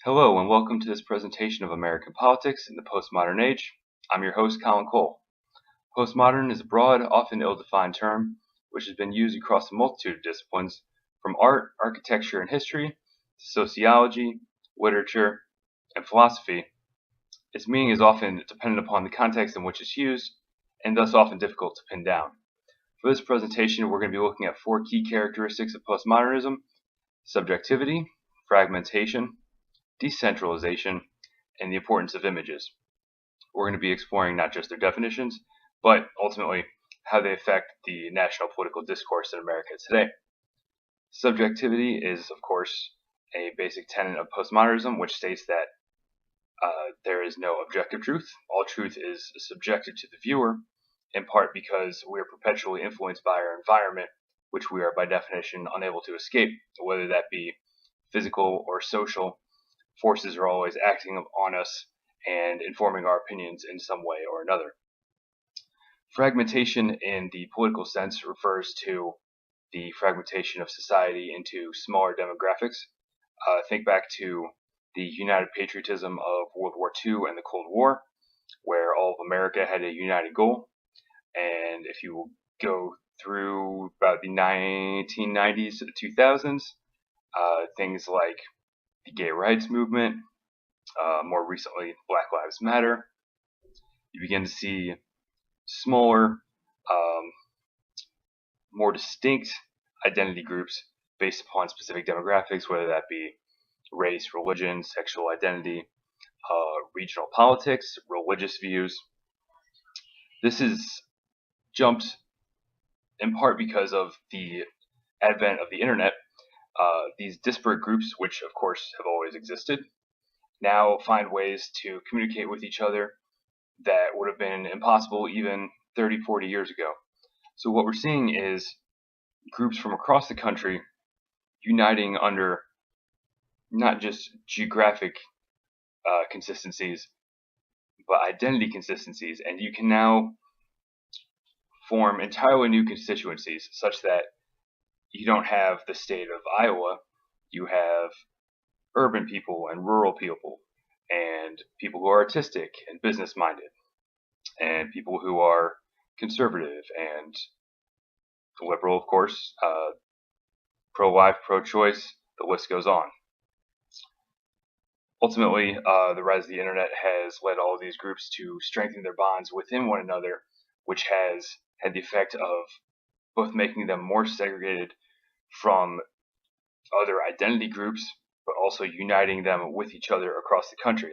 Hello and welcome to this presentation of American politics in the postmodern age. I'm your host, Colin Cole. Postmodern is a broad, often ill-defined term which has been used across a multitude of disciplines, from art, architecture, and history, to sociology, literature, and philosophy. Its meaning is often dependent upon the context in which it's used, and thus often difficult to pin down. For this presentation, we're going to be looking at four key characteristics of postmodernism: subjectivity, fragmentation, decentralization, and the importance of images. We're going to be exploring not just their definitions, but ultimately how they affect the national political discourse in America today. Subjectivity is, of course, a basic tenet of postmodernism, which states that there is no objective truth. All truth is subjective to the viewer, in part because we are perpetually influenced by our environment, which we are by definition unable to escape, whether that be physical or social. Forces are always acting on us and informing our opinions in some way or another. Fragmentation in the political sense refers to the fragmentation of society into smaller demographics. Think back to the united patriotism of World War II and the Cold War, where all of America had a united goal. And if you go through about the 1990s to the 2000s, things like the gay rights movement, more recently Black Lives Matter, you begin to see smaller, um, more distinct identity groups based upon specific demographics, whether that be race, religion, sexual identity, regional politics, religious views. This has jumped in part because of the advent of the internet. These disparate groups, which of course have always existed, now find ways to communicate with each other that would have been impossible even 30, 40 years ago. So what we're seeing is groups from across the country uniting under not just geographic consistencies, but identity consistencies, and you can now form entirely new constituencies such that you don't have the state of Iowa, you have urban people and rural people, and people who are artistic and business minded, and people who are conservative and liberal, of course, pro-life, pro-choice, the list goes on. Ultimately, the rise of the internet has led all of these groups to strengthen their bonds within one another, which has had the effect of both making them more segregated from other identity groups, but also uniting them with each other across the country.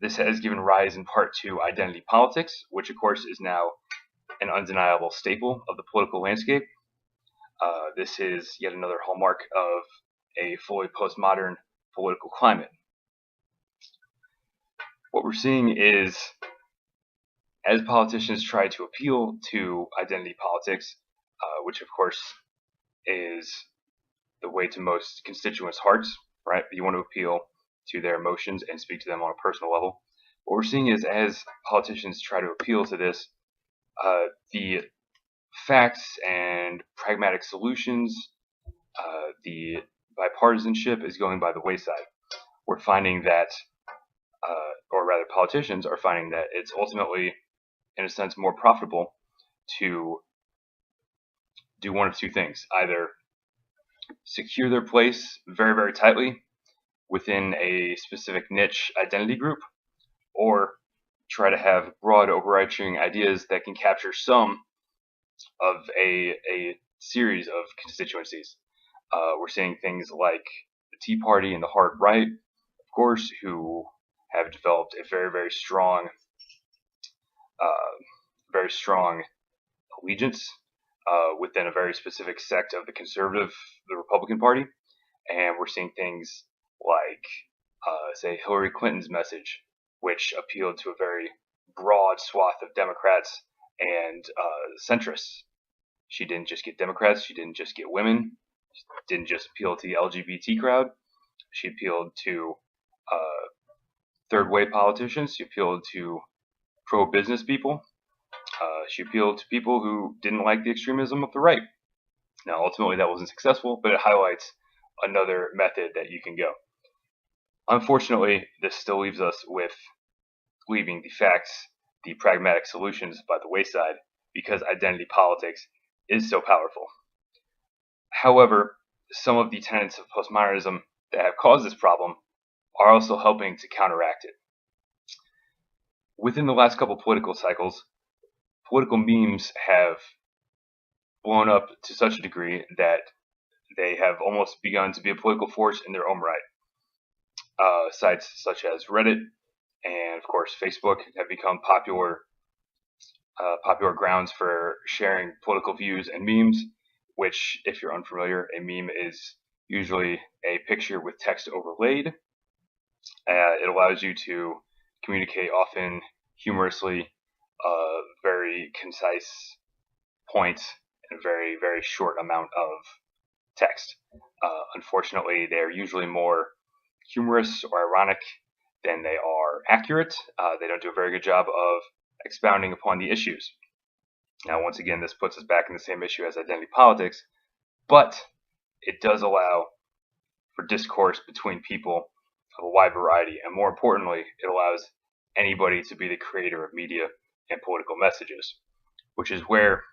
This has given rise in part to identity politics, which of course is now an undeniable staple of the political landscape. This is yet another hallmark of a fully postmodern political climate. What we're seeing is, as politicians try to appeal to identity politics, which of course is the way to most constituents' hearts, right? You want to appeal to their emotions and speak to them on a personal level. What we're seeing is, as politicians try to appeal to this, the facts and pragmatic solutions, the bipartisanship is going by the wayside. We're finding that, or rather, politicians are finding that it's ultimately, in a sense, more profitable to do one of two things: either secure their place very, very tightly within a specific niche identity group, or try to have broad overarching ideas that can capture some of a series of constituencies. We're seeing things like the Tea Party and the hard right, of course, who have developed a very, very strong allegiance within a very specific sect of the Republican Party. And we're seeing things like, say, Hillary Clinton's message, which appealed to a very broad swath of Democrats and centrists. She didn't just get Democrats, she didn't just get women, she didn't just appeal to the LGBT crowd, she appealed to third wave politicians, she appealed to pro business people, she appealed to people who didn't like the extremism of the right. Now, ultimately, that wasn't successful, but it highlights another method that you can go. Unfortunately, this still leaves us with leaving the facts, the pragmatic solutions by the wayside because identity politics is so powerful. However, some of the tenets of postmodernism that have caused this problem are also helping to counteract it. Within the last couple political cycles, political memes have blown up to such a degree that they have almost begun to be a political force in their own right. Sites such as Reddit and, of course, Facebook have become popular grounds for sharing political views and memes. Which, if you're unfamiliar, a meme is usually a picture with text overlaid. It allows you to communicate often humorously, very concise points in a very, very short amount of text. Unfortunately, they're usually more humorous or ironic than they are accurate. They don't do a very good job of expounding upon the issues. Now, once again, this puts us back in the same issue as identity politics, but it does allow for discourse between people of a wide variety, and more importantly, it allows anybody to be the creator of media and political messages, which is where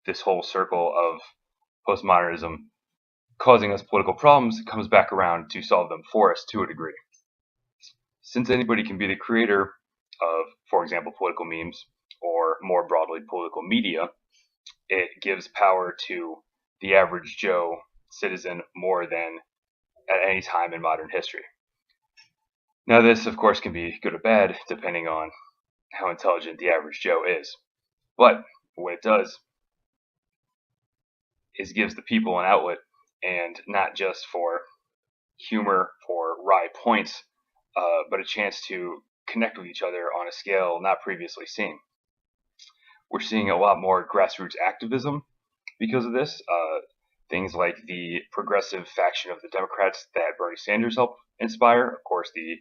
this whole circle of postmodernism causing us political problems comes back around to solve them for us to a degree. Since anybody can be the creator of, for example, political memes, or more broadly, political media, it gives power to the average Joe citizen more than at any time in modern history. Now, this, of course, can be good or bad depending on how intelligent the average Joe is. But what it does is gives the people an outlet, and not just for humor or wry points, but a chance to connect with each other on a scale not previously seen. We're seeing a lot more grassroots activism because of this. Things like the progressive faction of the Democrats that Bernie Sanders helped inspire, of course, the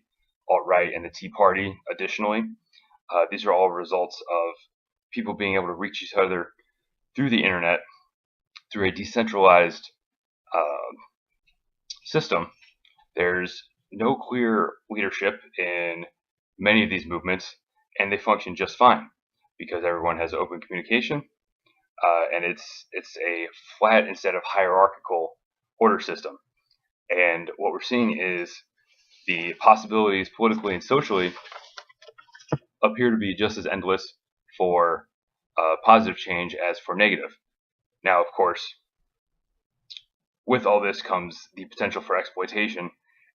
alt-right and the Tea Party additionally. These are all results of people being able to reach each other through the internet, through a decentralized system. There's no clear leadership in many of these movements, and they function just fine because everyone has open communication, and it's a flat instead of hierarchical order system. And what we're seeing is the possibilities politically and socially appear to be just as endless for positive change as for negative. Now, of course, with all this comes the potential for exploitation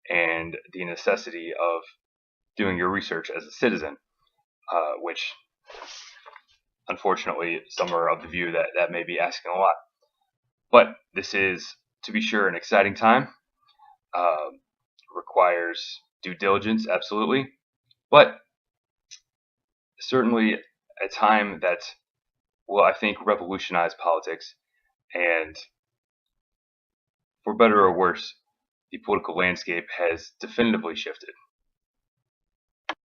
and the necessity of doing your research as a citizen, which unfortunately some are of the view that that may be asking a lot. But this is, to be sure, an exciting time. Requires due diligence, absolutely, but certainly a time that will, I think, revolutionize politics, and for better or worse, the political landscape has definitively shifted.